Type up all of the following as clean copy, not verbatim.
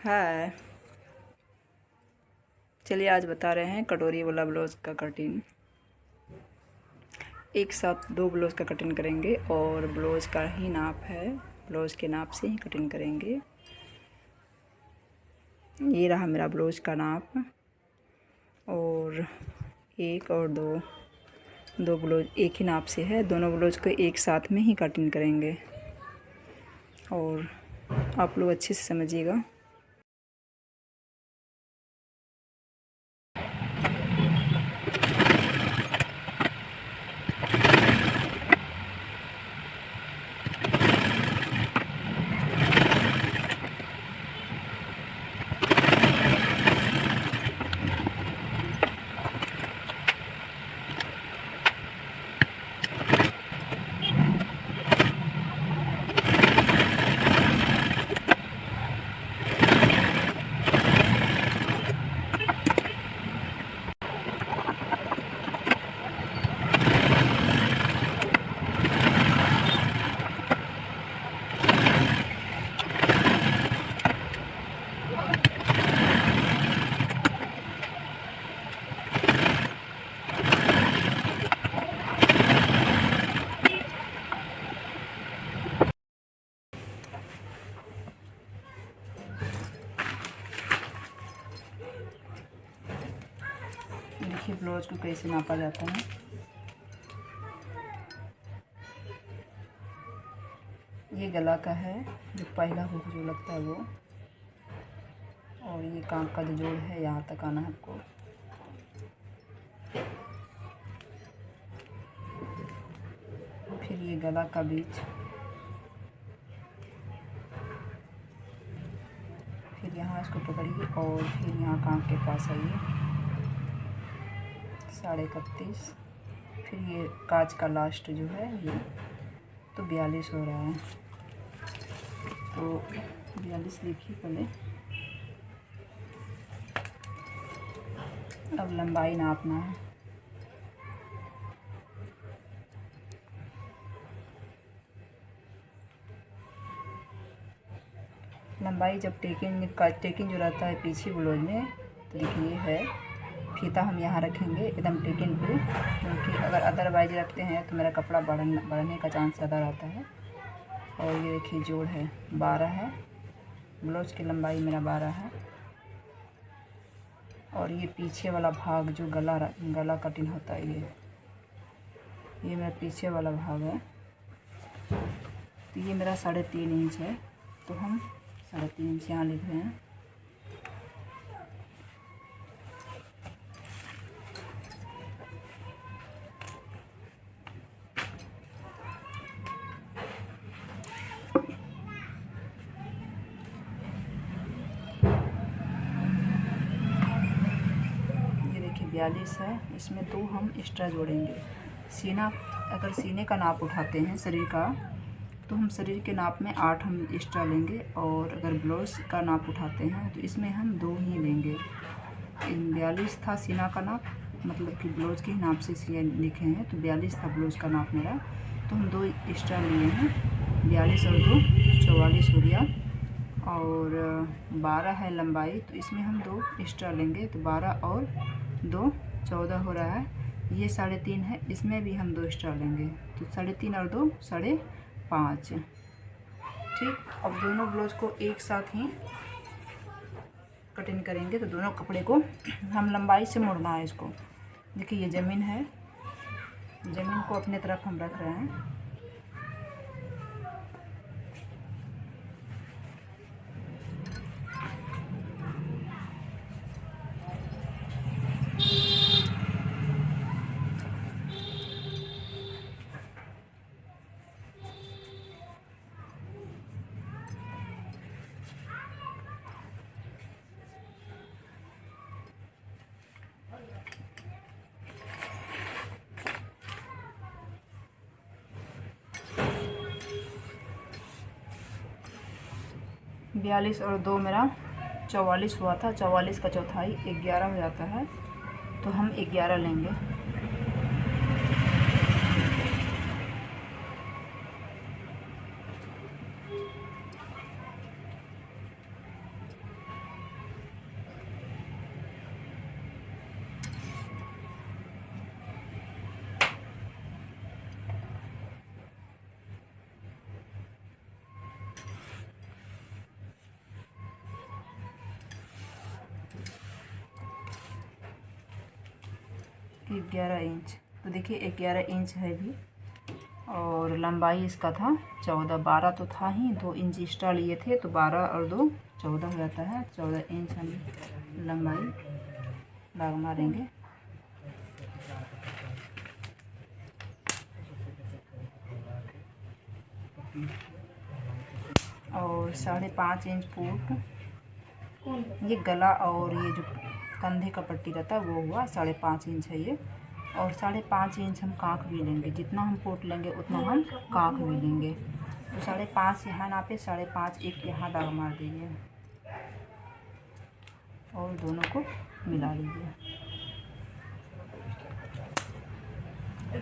है। चलिए आज बता रहे हैं कटोरी वाला ब्लाउज़ का कटिंग। एक साथ दो ब्लाउज़ का कटिंग करेंगे और ब्लाउज़ का ही नाप है, ब्लाउज़ के नाप से ही कटिंग करेंगे। ये रहा मेरा ब्लाउज़ का नाप और एक और दो ब्लाउज एक ही नाप से है। दोनों ब्लाउज को एक साथ में ही कटिंग करेंगे और आप लोग अच्छे से समझिएगा। देखिए ब्लाउज को कैसे नापा जाता है। ये गला का है, जो पहला हुक जो लगता है वो, और ये कान का जो जोड़ है यहाँ तक आना है आपको। फिर ये गला का बीच, फिर यहाँ इसको पकड़िए और फिर यहाँ कान के पास आइए 31.5। फिर ये काज का लास्ट जो है ये तो 42 हो रहा है, तो 42 लिखिए पहले। अब लंबाई नापना है। लंबाई जब टेकिंग जो रहता है पीछे ब्लाउज में, तो देखिए ये है फीता हम यहाँ रखेंगे एकदम टेकिंग पे, क्योंकि अगर अदरवाइज रखते हैं तो मेरा कपड़ा बढ़ने का चांस ज़्यादा रहता है। और ये देखिए जोड़ है 12 है, ब्लाउज की लंबाई मेरा 12 है। और ये पीछे वाला भाग जो गला कटिंग होता है, ये मेरा पीछे वाला भाग है, तो ये मेरा 3.5 इंच है, तो हम 3.5 इंच यहाँ लिख रहे हैं। ये देखिए 42 है, इसमें 2 हम एक्स्ट्रा जोड़ेंगे। सीना, अगर सीने का नाप उठाते हैं शरीर का, तो हम शरीर के नाप में 8 हम एक्स्ट्रा लेंगे, और अगर ब्लाउज़ का नाप उठाते हैं तो इसमें हम 2 ही लेंगे। 42 था सीना का नाप, मतलब कि ब्लाउज़ के नाप से सिए लिखे हैं, तो 42 था ब्लाउज़ का नाप मेरा, तो हम 2 एक्स्ट्रा लिए हैं। 42 और 2 44 हो गया, और 12 है लंबाई, तो इसमें हम 2 एक्स्ट्रा लेंगे, तो 12 और 2 14 हो रहा है। ये 3.5 है, इसमें भी हम 2 एक्स्ट्रा लेंगे, तो 3.5 और 2 5.5। ठीक, अब दोनों ब्लाउज को एक साथ ही कटिंग करेंगे, तो दोनों कपड़े को हम लंबाई से मोड़ना है इसको। देखिए ये ज़मीन है, ज़मीन को अपने तरफ हम रख रहे हैं। बयालीस और 2 मेरा 44 हुआ था। 44 का चौथाई 11 हो जाता है, तो हम 11 लेंगे। 11 इंच, तो देखिए 11 इंच है भी। और लंबाई इसका था 14, 12 तो था ही, 2 इंच एक्स्ट्रा लिए थे तो 12 और 2 14 हो जाता है। 14 इंच हम लंबाई दाग मारेंगे। और 5.5 इंच फुट ये गला और ये जो कंधे का पट्टी रहता है वो हुआ 5.5 इंच है ये। और 5.5 इंच हम कांख भी लेंगे, जितना हम पोट लेंगे उतना हम कांख भी लेंगे। तो 5.5 यहाँ नापे, 5.5 एक यहाँ दाग मार दीजिए और दोनों को मिला लीजिए।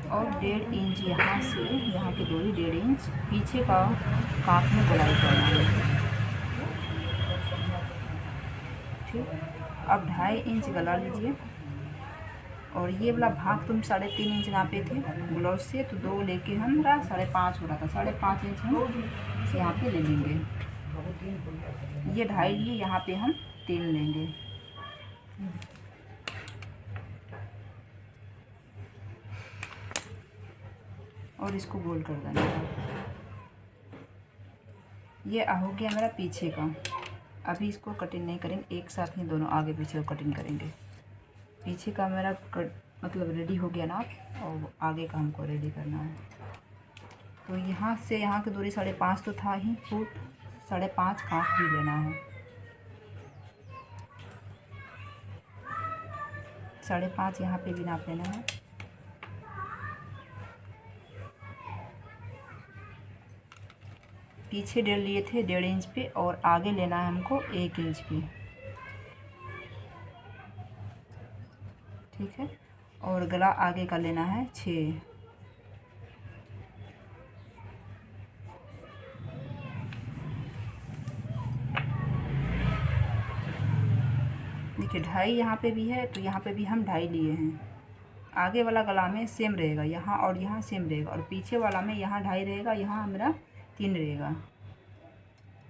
और 1.5 इंच यहाँ से यहाँ की दूरी 1.5 इंच पीछे का कांख में गोलाई करना है। ठीक, अब 2.5 इंच गला लीजिए। और ये वाला भाग तुम 3.5 इंच नापे थे ब्लाउज से, तो 2 लेके हम 5.5 हो रहा था, 5.5 इंच हम यहाँ पे ले लेंगे। ये 2.5 लिए, यहाँ पे हम 3 लेंगे। और इसको गोल कर देना। ये हो गया मेरा पीछे का। अभी इसको कटिंग नहीं करेंगे, एक साथ ही दोनों आगे पीछे को कटिंग करेंगे। पीछे का मेरा मतलब रेडी हो गया ना, और आगे का हमको रेडी करना है। तो यहाँ से यहाँ की दूरी 5.5 तो था ही फुट, 5.5 कांख भी लेना है। 5.5 यहाँ पे भी नाप लेना है। पीछे 1.5 लिए थे 1.5 इंच पे, और आगे लेना है हमको 1 इंच पे। ठीक है, और गला आगे का लेना है 6। देखिए 2.5 यहाँ पे भी है, तो यहाँ पे भी हम 2.5 लिए हैं। आगे वाला गला में सेम रहेगा, यहाँ और यहाँ सेम रहेगा, और पीछे वाला में यहाँ 2.5 रहेगा, यहाँ मेरा 3 रहेगा।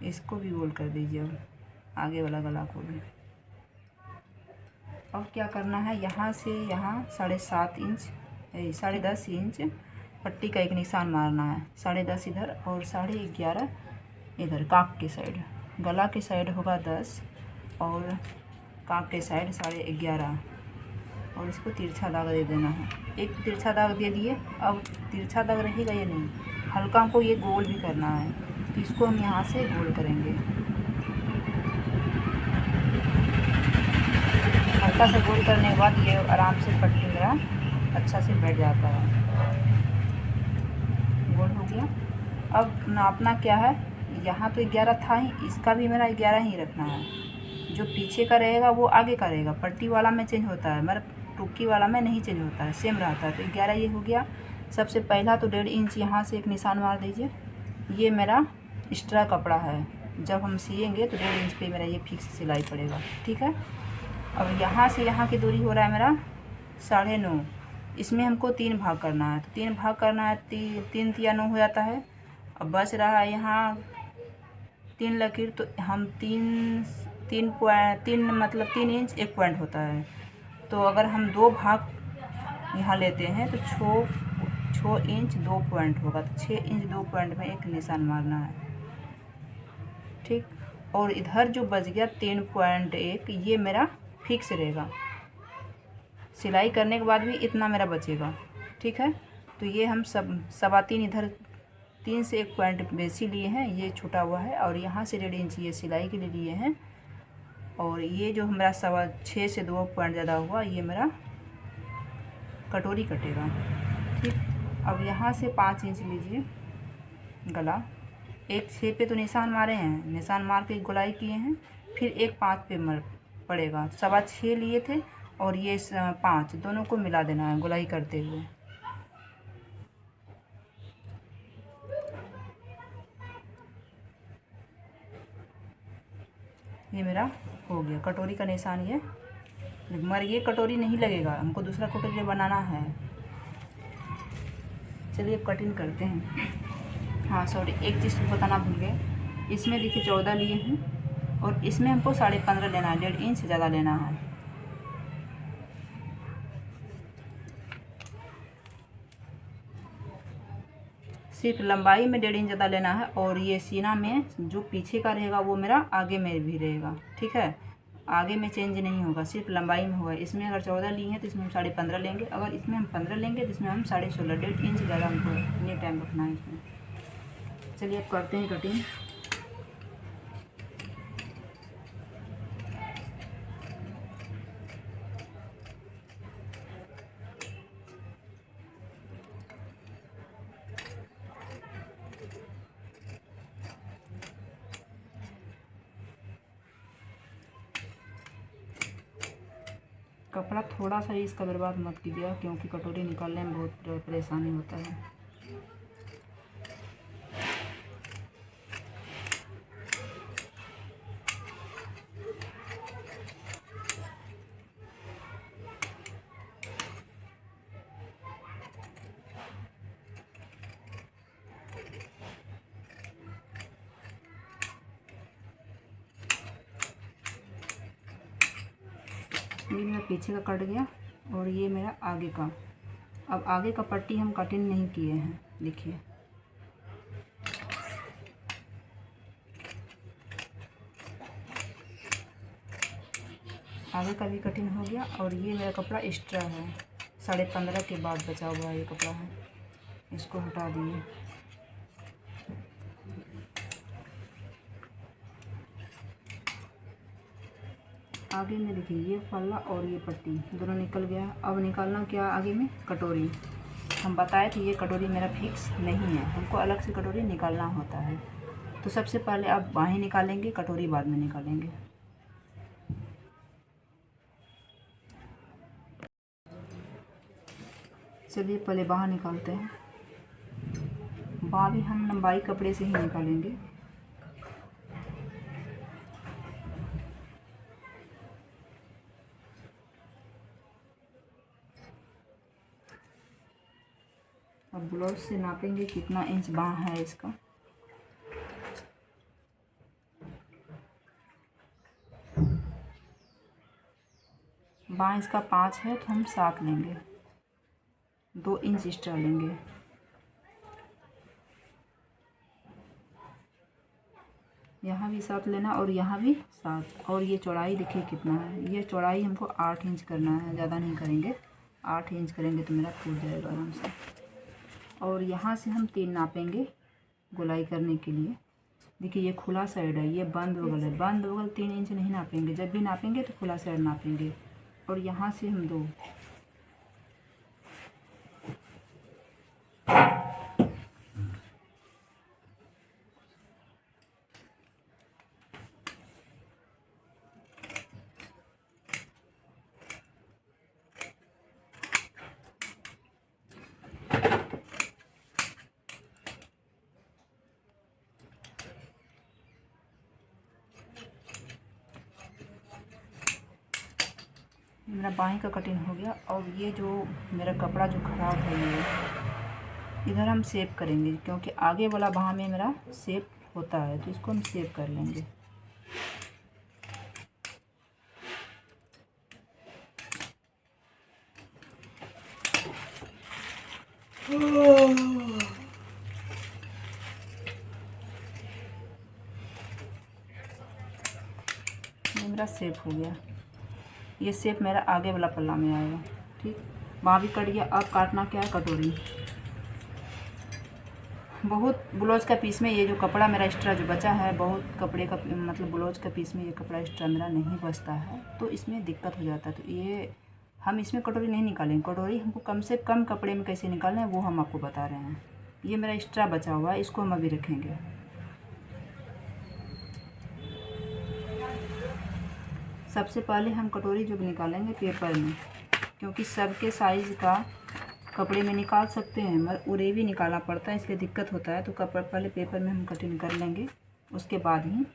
इसको भी गोल कर दीजिए, अब आगे वाला गला को भी। अब क्या करना है, यहाँ से यहाँ 7.5 इंच 10.5 इंच पट्टी का एक निशान मारना है। 10.5 इधर और 11.5 इधर कांख के साइड। गला के साइड होगा 10 और कांख के साइड 11.5। और इसको तिरछा दाग दे देना है। एक तिरछा दाग दे दिए। अब तिरछा दाग रहेगा या नहीं, हल्का हमको ये गोल भी करना है, तो इसको हम यहाँ से गोल करेंगे। हल्का से गोल करने के बाद ये आराम से पट्टी मेरा अच्छा से बैठ जाता है। गोल हो गया। अब नापना क्या है, यहाँ तो 11 था ही, इसका भी मेरा 11 ही रखना है। जो पीछे का रहेगा वो आगे का रहेगा। पट्टी वाला में चेंज होता है, मेरा टुक्की वाला में नहीं चेंज होता है, सेम रहता है। तो 11 ये हो गया। सबसे पहला तो 1.5 इंच यहाँ से एक निशान मार दीजिए। ये मेरा एक्स्ट्रा कपड़ा है, जब हम सिएंगे तो 1.5 इंच पे मेरा ये फिक्स सिलाई पड़ेगा। ठीक है, अब यहाँ से यहाँ की दूरी हो रहा है मेरा 9.5। इसमें हमको 3 भाग करना है, तो 3 भाग करना है, 3 तिया 9 हो जाता है। अब बच रहा है यहाँ 3 लकीर, तो हम 3 मतलब 3 इंच 1 पॉइंट होता है। तो अगर हम 2 भाग यहाँ लेते हैं तो 6 इंच 2 पॉइंट होगा, तो 6 इंच 2 पॉइंट में एक निशान मारना है। ठीक, और इधर जो बच गया 3.1 ये मेरा फिक्स रहेगा। सिलाई करने के बाद भी इतना मेरा बचेगा। ठीक है, तो ये हम 3.25 इधर 3 से 1 पॉइंट बेसी लिए हैं, ये छूटा हुआ है। और यहाँ से 1.5 इंच ये सिलाई के लिए लिए हैं। और ये जो हमारा 6 से 2 पॉइंट ज़्यादा हुआ, ये मेरा कटोरी कटेगा। ठीक, अब यहाँ से 5 इंच लीजिए गला। एक 6 पे तो निशान मारे हैं, निशान मार के गोलाई किए हैं, फिर एक 5 पे पड़ेगा। 6.25 लिए थे और ये 5 दोनों को मिला देना है गोलाई करते हुए। ये मेरा हो गया कटोरी का निशान। ये मगर ये कटोरी नहीं लगेगा, हमको दूसरा कटोरी बनाना है। चलिए अब कटिंग करते हैं। हाँ सॉरी, एक चीज़ तो बताना भूल गए। इसमें देखिए 14 लिए हैं और इसमें हमको 15.5 लेना है, 1.5 इंच ज़्यादा लेना है। सिर्फ लंबाई में 1.5 इंच ज़्यादा लेना है, और ये सीना में जो पीछे का रहेगा वो मेरा आगे में भी रहेगा, ठीक है। आगे में चेंज नहीं होगा, सिर्फ लंबाई में होगा। इसमें अगर 14 लिए हैं तो इसमें हम 15.5 लेंगे, अगर इसमें हम 15 लेंगे तो इसमें हम 16.5, 1.5 इंच ज़्यादा हमको इतने टाइम रखना है इसमें। चलिए अब करते हैं कटिंग। कपड़ा थोड़ा सा ही इसका बर्बाद मत कीजिएगा, क्योंकि कटोरी निकालने में बहुत परेशानी होता है। ये मेरा पीछे का कट गया और ये मेरा आगे का। अब आगे का पट्टी हम कटिंग नहीं किए हैं, देखिए। आगे का भी कटिंग हो गया, और ये मेरा कपड़ा एक्स्ट्रा है, 15.5 के बाद बचा हुआ ये कपड़ा है, इसको हटा दिए। आगे में देखिए ये पल्ला और ये पट्टी दोनों निकल गया। अब निकालना क्या आगे में, कटोरी। हम बताए थे ये कटोरी मेरा फिक्स नहीं है, हमको अलग से कटोरी निकालना होता है। तो सबसे पहले आप बाहें निकालेंगे, कटोरी बाद में निकालेंगे। चलिए पहले बाहर निकालते हैं। बाह भी हम लंबाई कपड़े से ही निकालेंगे। अब ब्लाउज से नापेंगे कितना इंच बाह है इसका। बाह इसका 5 है तो हम 7 लेंगे, 2 इंच एक्स्ट्रा लेंगे। यहाँ भी 7 लेना और यहाँ भी 7। और ये चौड़ाई देखिए कितना है, ये चौड़ाई हमको 8 इंच करना है, ज़्यादा नहीं करेंगे। 8 इंच करेंगे तो मेरा फूट जाएगा आराम से। और यहाँ से हम 3 नापेंगे गोलाई करने के लिए। देखिए ये खुला साइड है, ये बंद बगल है, बंद बगल 3 इंच नहीं नापेंगे, जब भी नापेंगे तो खुला साइड नापेंगे। और यहाँ से हम 2। मेरा बाहीं का कटिंग हो गया। और ये जो मेरा कपड़ा जो ख़राब है ये इधर हम सेव करेंगे, क्योंकि आगे वाला बाह में मेरा सेव होता है, तो इसको हम सेव कर लेंगे। ये मेरा सेव हो गया। ये सेप मेरा आगे वाला पल्ला में आएगा, ठीक। वहाँ भी कट गया। अब काटना क्या है, कटोरी। बहुत ब्लाउज का पीस में ये जो कपड़ा मेरा एक्स्ट्रा जो बचा है, बहुत कपड़े का मतलब ब्लाउज का पीस में ये कपड़ा एक्स्ट्रा मेरा नहीं बचता है, तो इसमें दिक्कत हो जाता है। तो ये हम इसमें कटोरी नहीं निकालेंगे। कटोरी हमको कम से कम कपड़े में कैसे निकालना है वो हम आपको बता रहे हैं। ये मेरा एक्स्ट्रा बचा हुआ है, इसको हम अभी रखेंगे। सबसे पहले हम कटोरी जो निकालेंगे पेपर में, क्योंकि सबके साइज़ का कपड़े में निकाल सकते हैं मगर उरे भी निकालना पड़ता है, इसलिए दिक्कत होता है। तो कपड़ा पहले पेपर में हम कटिंग कर लेंगे, उसके बाद ही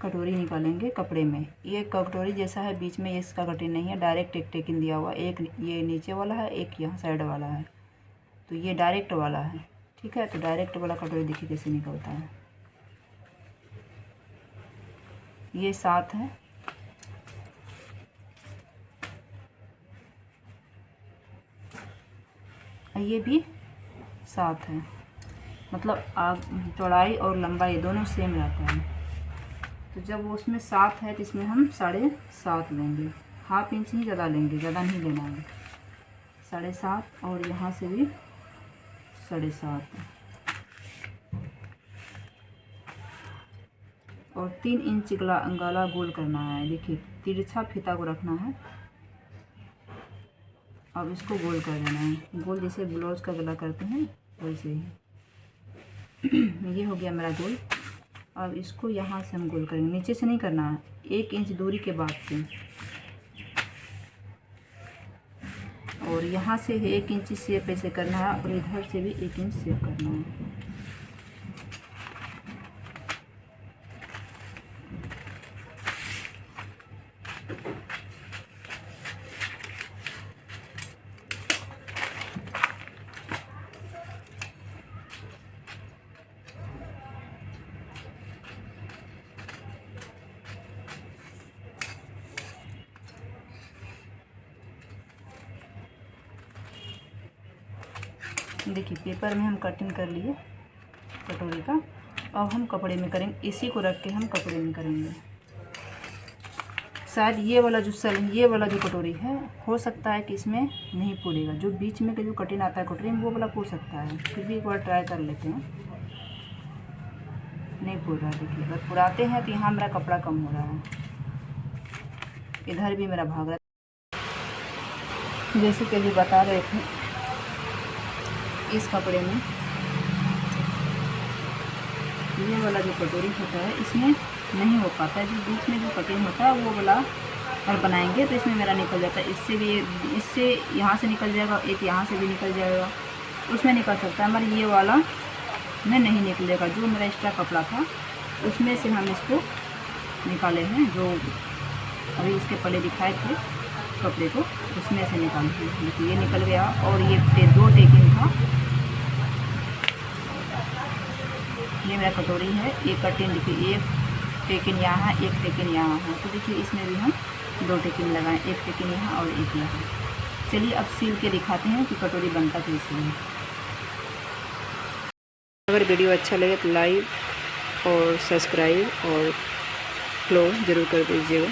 कटोरी निकालेंगे कपड़े में। ये कटोरी जैसा है, बीच में इसका कटिंग नहीं है, डायरेक्ट एक टेकिंग दिया हुआ। एक ये नीचे वाला है, एक यहाँ साइड वाला है, तो ये डायरेक्ट वाला है, ठीक है। तो डायरेक्ट वाला कटोरी देखिए कैसे निकलता है। ये 7 है, ये भी 7 है। मतलब चौड़ाई और लंबाई दोनों सेम रहता है। तो जब वो उसमें 7 है तो इसमें हम 7.5 लेंगे, ½ इंच ही ज़्यादा लेंगे, ज़्यादा नहीं लेना है। 7.5 और यहाँ से भी 7.5 और 3 इंच गला गोल करना है। देखिए तिरछा फीता को रखना है, अब इसको गोल कर देना है, गोल जैसे ब्लाउज का गला करते हैं वैसे ही। ये हो गया मेरा गोल। अब इसको यहाँ से हम गोल करेंगे, नीचे से नहीं करना है, 1 इंच दूरी के बाद से। और यहाँ से 1 इंच शेप ऐसे करना है और इधर से भी 1 इंच शेप करना है। देखिए पेपर में हम कटिंग कर लिए कटोरी का। अब हम कपड़े में करेंगे, इसी को रख के हम कपड़े में करेंगे। शायद ये वाला जो कटोरी है, हो सकता है कि इसमें नहीं पूरेगा। जो बीच में का जो कटिंग आता है कटोरी में, वो वाला पूर सकता है। फिर भी एक बार ट्राई कर लेते हैं। नहीं पूर रहा, देखिए अगर पुराते हैं तो यहाँ मेरा कपड़ा कम हो रहा है, इधर भी मेरा भाग रहा है। जैसे कि अभी बता रहे थे, इस कपड़े में ये वाला जो कटोरी होता है इसमें नहीं हो पाता है। जो बीच में जो कटिंग होता है वो वाला और बनाएंगे तो इसमें मेरा निकल जाता है। इससे यहाँ से निकल जाएगा, एक यहाँ से भी निकल जाएगा, उसमें निकल सकता है। मगर ये वाला में नहीं निकलेगा। जो मेरा एक्स्ट्रा कपड़ा था उसमें से हम इसको निकाले हैं, जो अभी इसके पहले दिखाए थे कपड़े को, उसमें से निकाले हैं। देखिए ये निकल गया। और ये 2 टेकिंग था, ये मेरा कटोरी है। एक कटिंग देखिए, एक टेकिंग यहाँ है, एक टेकिंग यहाँ है। तो देखिए इसमें भी हम 2 टेकिंग लगाएं, एक टेकिंग यहाँ और एक यहाँ। चलिए अब सील के दिखाते हैं कि कटोरी बनता कैसे है। अगर वीडियो अच्छा लगे तो लाइक और सब्सक्राइब और फॉलो ज़रूर कर दीजिएगा।